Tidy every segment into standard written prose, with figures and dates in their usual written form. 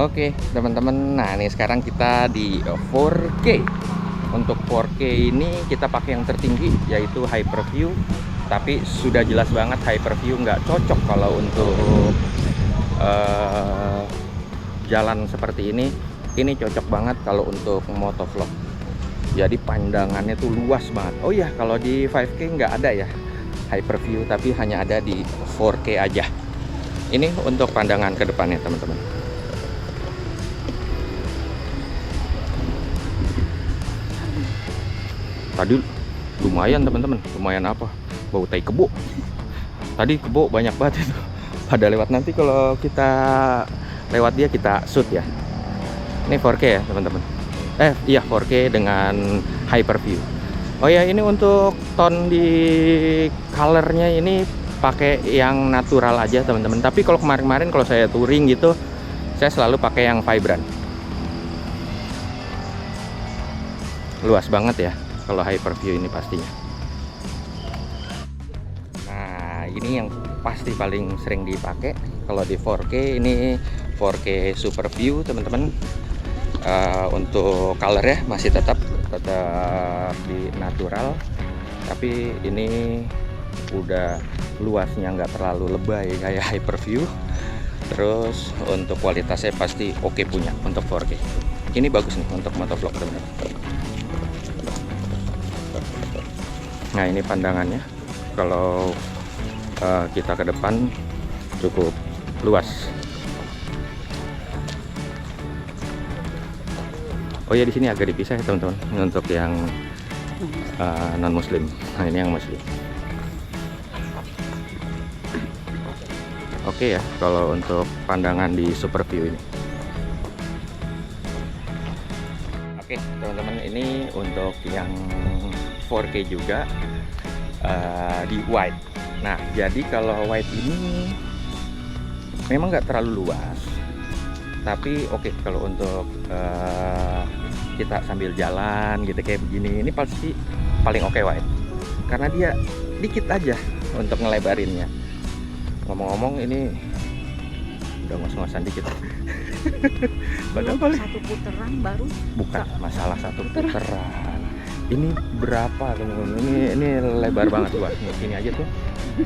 Oke teman-teman, nah ini sekarang kita di 4K. Untuk 4K ini kita pakai yang tertinggi yaitu Hyperview. Tapi sudah jelas banget Hyperview nggak cocok kalau untuk jalan seperti ini. Ini cocok banget kalau untuk motovlog. Jadi pandangannya tuh luas banget. Oh iya, kalau di 5K nggak ada ya Hyperview, tapi hanya ada di 4K aja. Ini untuk pandangan ke depannya teman-teman. Tadi lumayan teman-teman, lumayan apa? Bau tai kebo. Tadi kebo banyak banget itu. Pada lewat, nanti kalau kita lewat dia kita shoot ya. Ini 4K ya teman-teman. Iya 4K dengan Hyperview. Oh ya, ini untuk tone di colornya ini pakai yang natural aja teman-teman. Tapi kalau kemarin-kemarin kalau saya touring gitu, saya selalu pakai yang vibrant. Luas banget ya kalau Hyperview ini pastinya. Nah ini yang pasti paling sering dipakai kalau di 4K. Ini 4K Super View teman-teman. Untuk color ya masih tetap di natural, tapi ini udah luasnya nggak terlalu lebay kayak Hyperview. Terus untuk kualitasnya pasti oke punya untuk 4K. Ini bagus nih untuk motovlog teman-teman. Nah ini pandangannya kalau kita ke depan cukup luas. Oh ya, di sini agak dipisah ya teman-teman, untuk yang non muslim. Nah ini yang muslim. Oke ya kalau untuk pandangan di Super View ini. Oke teman-teman, ini untuk yang 4K juga di wide. Nah jadi kalau wide ini memang nggak terlalu luas, tapi oke kalau untuk kita sambil jalan gitu kayak begini, ini pasti paling oke wide, karena dia dikit aja untuk ngelebarinnya. Ngomong-ngomong ini udah ngos-ngosan dikit. Belum satu putaran baru. Bukan masalah satu putaran. Ini berapa teman-teman? Ini lebar banget luas. Sini aja tuh.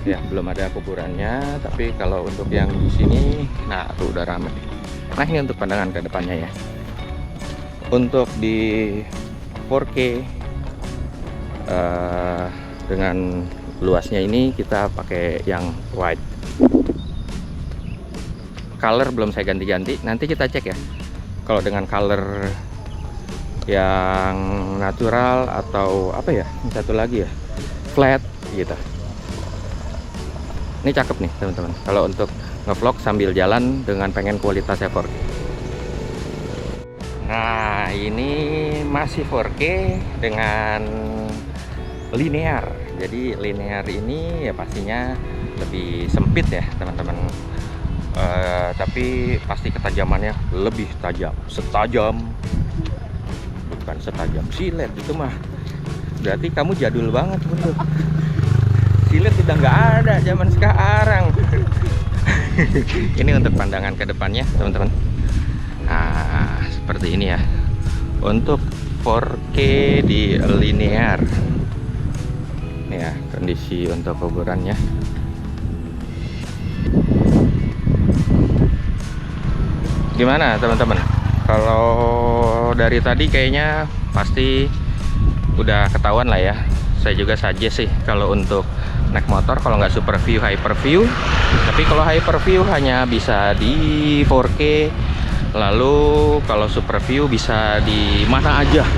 Ya belum ada kuburannya, tapi kalau untuk yang di sini, nah tuh udah rame. Nah ini untuk pandangan ke depannya ya. Untuk di 4K dengan luasnya ini kita pakai yang wide. Color belum saya ganti-ganti, nanti kita cek ya. Kalau dengan color yang natural atau apa ya, satu lagi ya, flat gitu. Ini cakep nih teman-teman. Kalau untuk ngevlog sambil jalan dengan pengen kualitasnya 4K. Nah ini masih 4K dengan linear. Jadi linear ini ya pastinya lebih sempit ya teman-teman. Tapi pasti ketajamannya lebih tajam. Bukan setajam silet itu mah. Berarti kamu jadul banget betul. Silet udah nggak ada zaman sekarang. Ini untuk pandangan ke depannya teman-teman. Nah seperti ini ya untuk 4K di linear ya, kondisi untuk kuburannya. Gimana teman-teman, kalau dari tadi kayaknya pasti udah ketahuan lah ya. Saya juga suggest sih kalau untuk naik motor, kalau nggak Super View, Hyperview. Tapi kalau Hyperview hanya bisa di 4K. Lalu kalau Super View bisa di mana aja.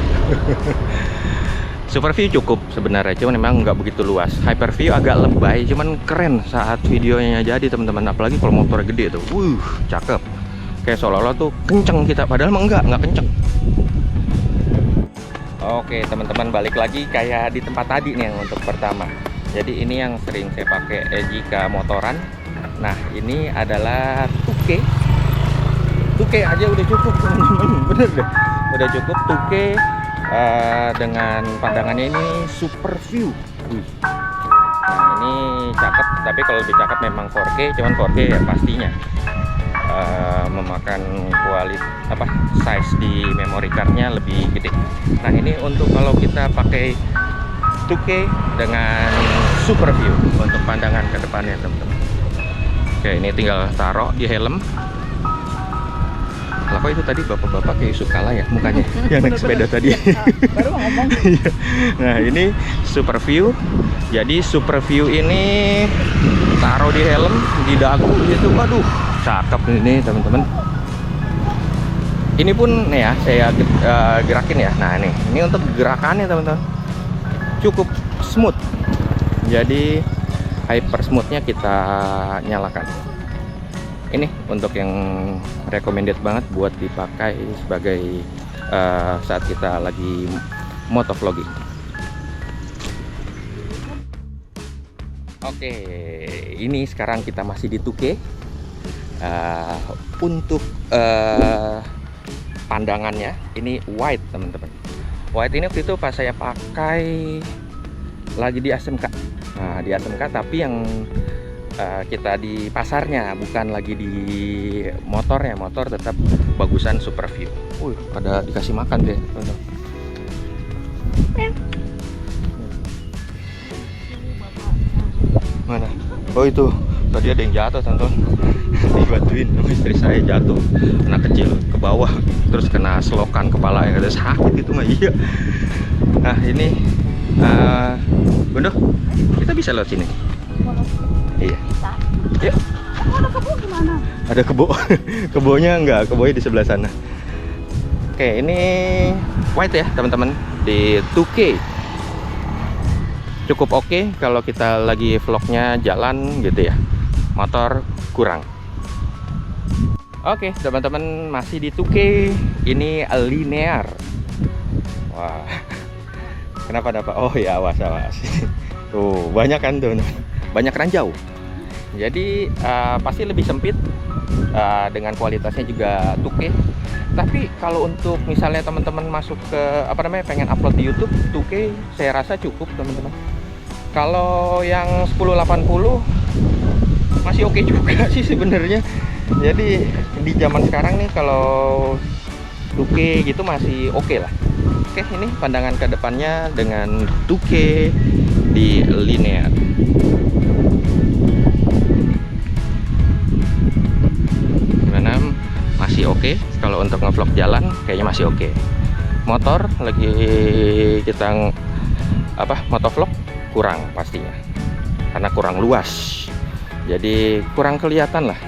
Super View cukup sebenarnya, cuman memang nggak begitu luas. Hyperview agak lebay, cuman keren saat videonya jadi teman-teman. Apalagi kalau motor gede tuh, cakep. Kayak seolah-olah tuh kenceng kita, padahal mah nggak kenceng. Oke teman-teman, balik lagi kayak di tempat tadi nih yang untuk pertama. Jadi ini yang sering saya pakai jika motoran. Nah ini adalah 2K aja udah cukup teman-teman, bener deh, udah cukup 2K dengan pandangannya ini Super View. Nah ini cakep, tapi kalau lebih cakep memang 4K, cuman 4K ya pastinya memakan size di memory cardnya lebih gede. Nah ini untuk kalau kita pakai 2K dengan super view untuk pandangan ke depannya teman-teman. Oke, ini tinggal taruh di helm. Lah kok itu tadi bapak-bapak kayak Yusuf Kala ya mukanya yang naik sepeda tadi. Baru mau ngomong. Nah ini super view. Jadi super view ini taruh di helm, di dagu gitu. Waduh, cakep ini teman-teman. Ini pun nih ya saya gerakin ya. Nah ini untuk gerakannya teman-teman cukup smooth. Jadi hyper smoothnya kita nyalakan. Ini untuk yang recommended banget buat dipakai sebagai saat kita lagi motovlogging. Oke, ini sekarang kita masih di 2K. Untuk pandangannya ini wide teman-teman. Wide ini waktu itu pas saya pakai lagi di ASMK. Nah di ASMK tapi yang kita di pasarnya, bukan lagi di motornya. Motor tetap bagusan super view. Ada dikasih makan deh. Mana? Oh itu tadi ada yang jatuh teman-teman. Dibantuin sama istri saya, jatuh anak kecil ke bawah terus kena selokan kepala yang ada sakit itu mah. Iya. Nah ini Bondo, kita bisa lewat sini. Iya. Yuk. Ada kebo gimana? Ada kebo. Kebonya enggak, kebonya di sebelah sana. Oke, ini wide ya teman-teman di 2K. Cukup oke kalau kita lagi vlognya jalan gitu ya. Motor kurang. Oke, teman-teman masih di 2K. Ini linear. Wah. Kenapa dapat? Oh ya, awas. Tuh, banyak kan tuh. Banyak ranjau. Jadi pasti lebih sempit, dengan kualitasnya juga 2K. Tapi kalau untuk misalnya teman-teman masuk ke pengen upload di YouTube 2K, saya rasa cukup teman-teman. Kalau yang 1080 masih oke juga sih sebenarnya. Jadi di zaman sekarang nih kalau 2K gitu masih oke lah. Oke, ini pandangan ke depannya dengan 2K di linear. Gimana? Masih oke. Kalau untuk ngevlog jalan kayaknya masih oke. Motor lagi kita motovlog kurang pastinya. Karena kurang luas. Jadi kurang kelihatan lah.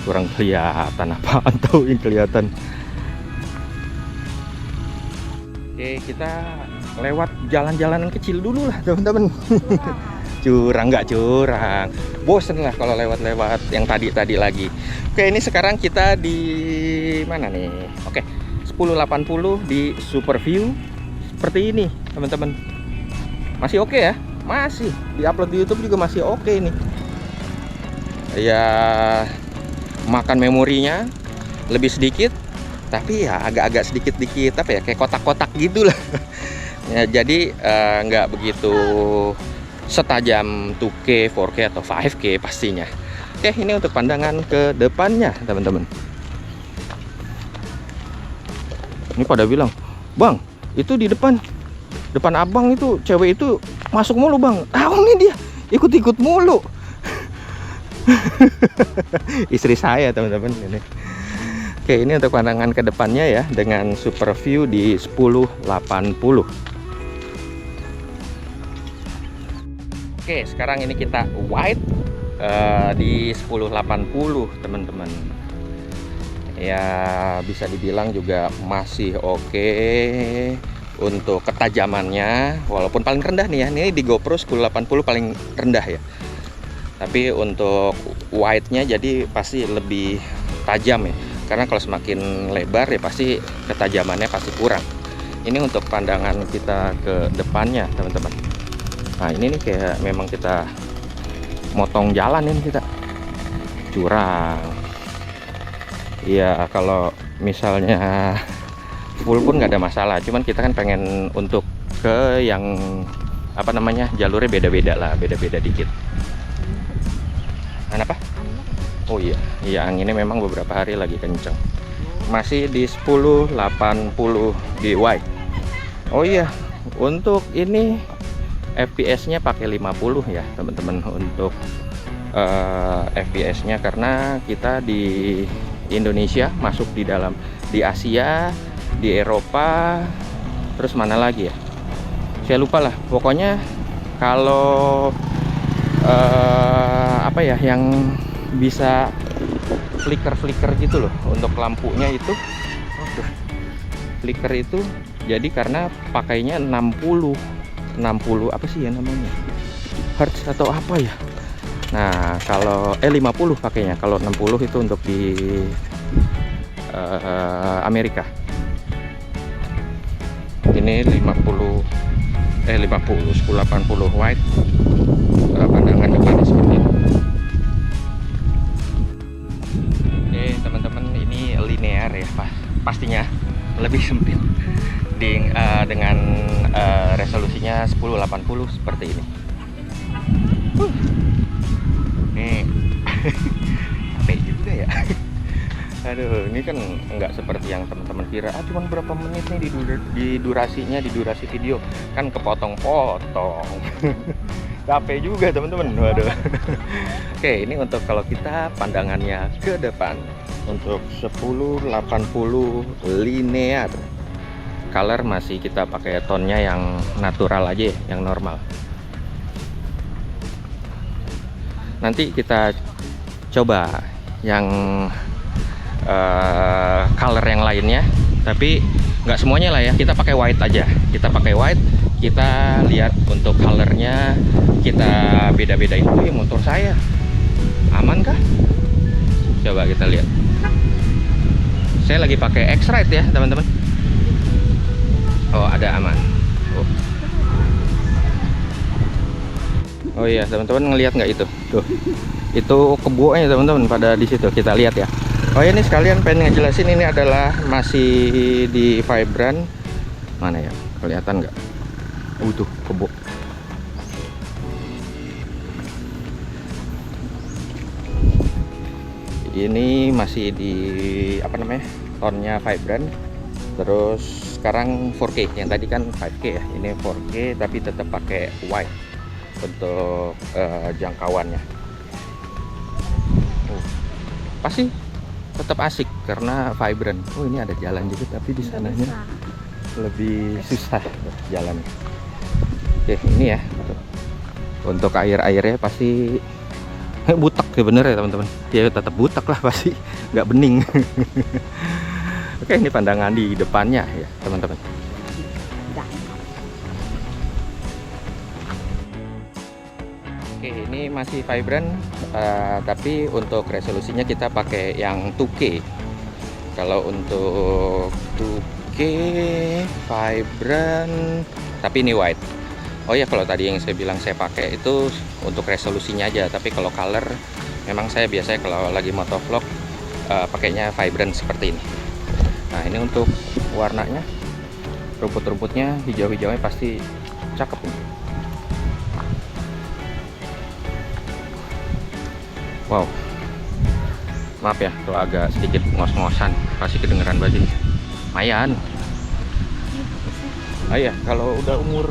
Kurang kelihatan apaan tahu yang kelihatan. Oke, kita lewat jalan-jalanan kecil dulu lah teman-teman. Curang nggak curang, bosen lah kalau lewat-lewat yang tadi lagi. Oke, ini sekarang kita di mana nih? Oke, 1080 di super view seperti ini teman-teman. Masih oke ya, masih di upload di YouTube juga masih oke ini. Ya makan memorinya lebih sedikit, tapi ya agak-agak sedikit-dikit kayak kotak-kotak gitu lah. Ya, jadi nggak begitu setajam 2K, 4K atau 5K pastinya. Oke, ini untuk pandangan ke depannya teman-teman. Ini pada bilang, "Bang, itu di depan abang itu cewek itu masuk mulu bang." Tahu nih dia ikut-ikut mulu. Istri saya teman-teman ini. Oke, ini untuk pandangan ke depannya ya dengan super view di 1080. Oke, sekarang ini kita wide di 1080 teman-teman. Ya bisa dibilang juga masih oke untuk ketajamannya, walaupun paling rendah nih ya. Ini di GoPro 1080 paling rendah ya. Tapi untuk wide-nya jadi pasti lebih tajam ya. Karena kalau semakin lebar ya pasti ketajamannya pasti kurang. Ini untuk pandangan kita ke depannya teman-teman. Nah ini nih kayak memang kita motong jalan ini kita. Curang. Iya, kalau misalnya full pun nggak ada masalah. Cuman kita kan pengen untuk ke yang jalurnya beda-beda lah, beda-beda dikit. Apa? Oh iya, iya anginnya memang beberapa hari lagi kenceng. Masih di 1080 di wide. Oh iya, untuk ini FPS-nya pakai 50 ya teman-teman untuk FPS-nya, karena kita di Indonesia masuk di dalam di Asia, di Eropa, terus mana lagi ya? Saya lupa lah. Pokoknya kalau apa ya yang bisa flicker gitu loh untuk lampunya itu. Flicker itu jadi karena pakainya 60 apa sih ya namanya, hertz atau apa ya. Nah kalau 50 pakainya, kalau 60 itu untuk di Amerika. Ini 50 1080 wide, pandangan depannya seperti ini. Oke teman-teman, ini linear ya, pastinya lebih sempit dengan resolusinya 1080 seperti ini. Nih capek juga ya. Aduh, ini kan nggak seperti yang teman-teman kira. Cuman berapa menit nih di durasi video, kan kepotong-potong. Capek juga teman-teman. Waduh. Oke, ini untuk kalau kita pandangannya ke depan untuk 1080 linear. Color masih kita pakai tonnya yang natural aja ya, yang normal. Nanti kita coba yang color yang lainnya, tapi nggak semuanya lah ya, kita pakai white aja. Kita pakai white, kita lihat untuk colornya, kita beda-bedain. Oh, motor saya aman kah? Coba kita lihat. Saya lagi pakai X-Rite ya teman-teman. Oh, ada aman. Oh iya teman-teman, ngelihat nggak itu? Tuh, itu kebo-nya teman-teman pada di situ. Kita lihat ya. Oh ya, ini sekalian pengen ngejelasin, ini adalah masih di Vibrant. Mana ya? Kelihatan nggak? Tuh kebo. Ini masih di apa namanya? Tonnya Vibrant. Terus sekarang 4K. Yang tadi kan 5K ya. Ini 4K tapi tetap pakai wide untuk jangkauannya. Pasti tetap asik karena Vibrant. Oh, ini ada jalan juga tapi di sananya lebih susah jalan. Oke, ini ya untuk airnya pasti butek ya, bener ya teman-teman. Ya tetap butek lah pasti, nggak bening. Oke, ini pandangan di depannya ya teman-teman. Oke, ini masih Vibrant, tapi untuk resolusinya kita pakai yang 2K. Kalau untuk 2K Vibrant, tapi ini white. Oh ya, kalau tadi yang saya bilang saya pakai itu untuk resolusinya aja, tapi kalau color memang saya biasanya kalau lagi motovlog pakainya Vibrant seperti ini. Nah, ini untuk warnanya, rumput-rumputnya hijau-hijaunya pasti cakep nih. Wow, maaf ya kalau agak sedikit ngos-ngosan, pasti kedengeran banget. Lumayan. Ah ya, kalau udah umur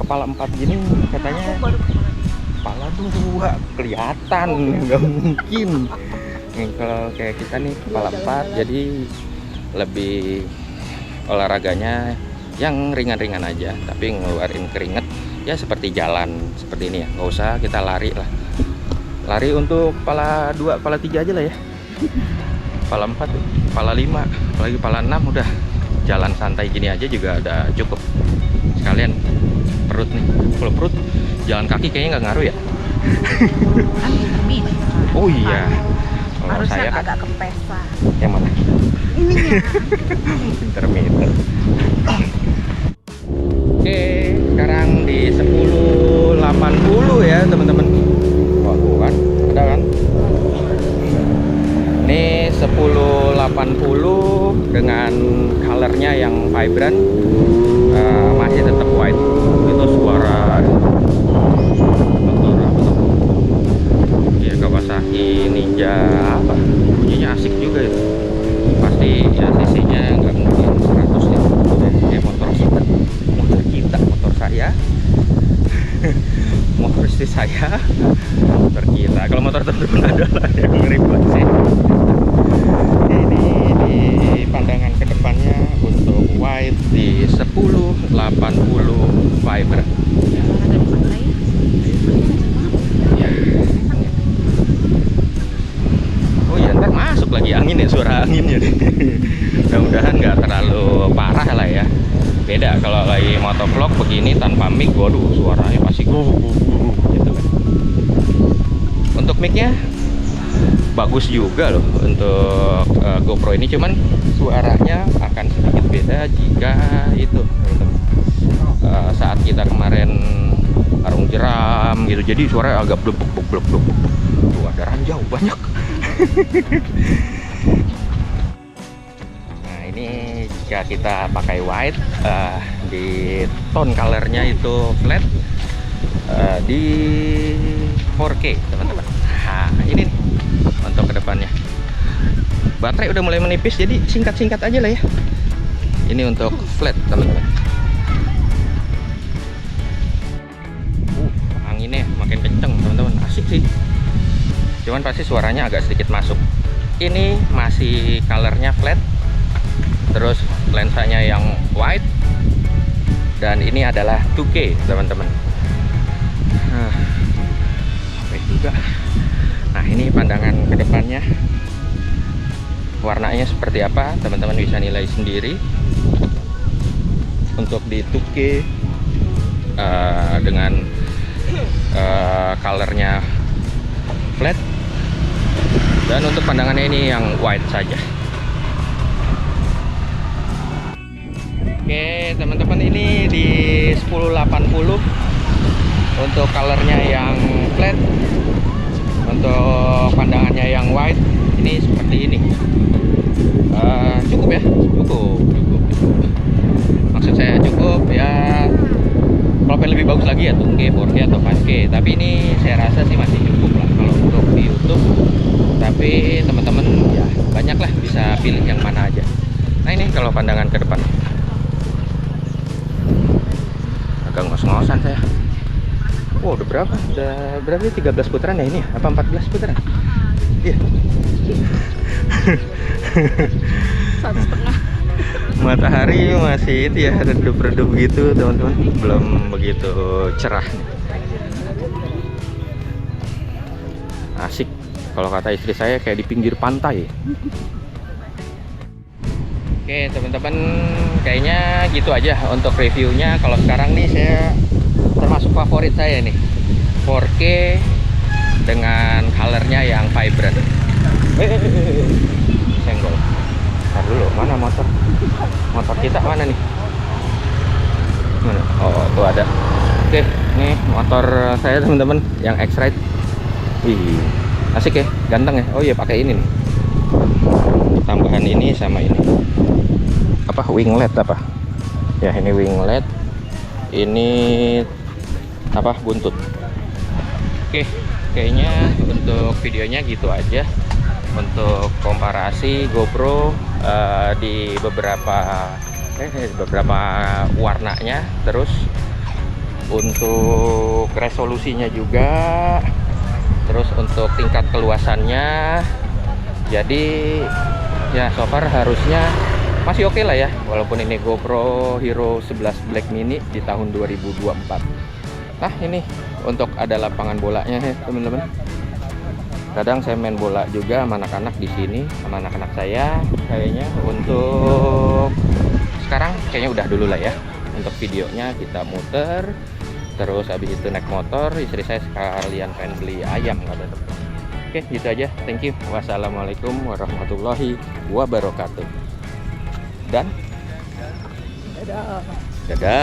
kepala 4 gini katanya kepala 2 kelihatan, nggak mungkin. Nih, kalau kayak kita nih kepala 4, jadi lebih olahraganya yang ringan-ringan aja, tapi ngeluarin keringet ya seperti jalan seperti ini ya. Nggak usah kita lari lah. Lari untuk kepala 2, kepala 3 aja lah ya. Kepala 4, kepala 5, apalagi kepala 6 udah jalan santai gini aja juga udah cukup. Sekalian perut nih. Kalau perut, jalan kaki kayaknya nggak ngaruh ya. Oh iya. Kalau saya kan agak kempesan. Yang mana? Ininya. Intermittent. Oke, sekarang di 1080 ya teman-teman. Wah, kan ada kan? Ini 1080 dengan colornya yang Vibrant, masih tetap white. Itu suara motor apa tuh? Ya, Kawasaki Ninja istri saya, motor kita. Kalau motor teman-teman adalah yang ribet sih. Ini di pandangan kedepannya untuk white di 1080 fiber. Ya. Oh iya, ntar masuk lagi angin ya, suara anginnya nih. Mudah-mudahan nggak terlalu parah lah ya. Beda kalau lagi motovlog begini tanpa mic, waduh suaranya pasti gitu kan. Untuk micnya bagus juga loh untuk GoPro ini, cuman suaranya akan sedikit beda jika itu saat kita kemarin arung jeram gitu, jadi suaranya agak blebuk. Tuh ada ranjau banyak. Nah ini jika kita pakai white di tone colornya itu flat di 4K teman-teman. Nah ini nih untuk kedepannya. Baterai udah mulai menipis, jadi singkat-singkat aja lah ya. Ini untuk flat teman-teman. Anginnya makin kenceng teman-teman, asik sih. Cuman pasti suaranya agak sedikit masuk. Ini masih colornya flat, terus lensanya yang wide, dan ini adalah 2K teman-teman. Baik juga. Nah ini pandangan kedepannya, warnanya seperti apa teman-teman bisa nilai sendiri. Untuk di 2K dengan colornya flat, dan untuk pandangannya ini yang wide saja. Oke teman-teman, ini di 1080 untuk colornya yang flat, untuk pandangannya yang wide ini seperti ini. Cukup ya, cukup. Maksud saya cukup ya. Kalau pengen lebih bagus lagi ya 2K, 4K atau 5K, tapi ini saya rasa sih masih cukup lah kalau untuk di YouTube. Tapi teman-teman ya banyak lah, bisa pilih yang mana aja. Nah ini kalau pandangan ke depan, agak ngos-ngosan saya. Wow, udah berapa? Udah berapa nih? 13 putaran ya ini? Apa 14 putaran? Iya. 1,5. Matahari masih itu ya, redup-redup gitu teman-teman, belum begitu cerah nih. Asik kalau kata istri saya, kayak di pinggir pantai. Oke teman-teman, kayaknya gitu aja untuk reviewnya. Kalau sekarang nih saya termasuk favorit saya nih 4K dengan colornya yang vibrant. Senggol. Ntar dulu, mana motor? Motor kita mana nih? Mana? Oh, tuh ada. Oke, nih motor saya teman-teman yang X-Ride. Wih, asik ya, ganteng ya. Oh iya, pakai ini nih. Tambahan ini sama ini. Apa? Winglet apa? Ya, ini winglet. Ini apa? Buntut. Oke, kayaknya untuk videonya gitu aja. Untuk komparasi GoPro di beberapa warnanya, terus untuk resolusinya juga, terus untuk tingkat keluasannya. Jadi ya so far harusnya masih oke lah ya, walaupun ini GoPro Hero 11 Black Mini di tahun 2024. Nah ini untuk ada lapangan bolanya ya teman-teman. Kadang saya main bola juga sama anak-anak di sini, sama anak-anak saya. Kayaknya untuk sekarang kayaknya udah dulu lah ya. Untuk videonya kita muter, terus habis itu naik motor. Istri saya sekalian pengen beli ayam katanya. Oke, gitu aja. Thank you. Wassalamualaikum warahmatullahi wabarakatuh. Dan dadah.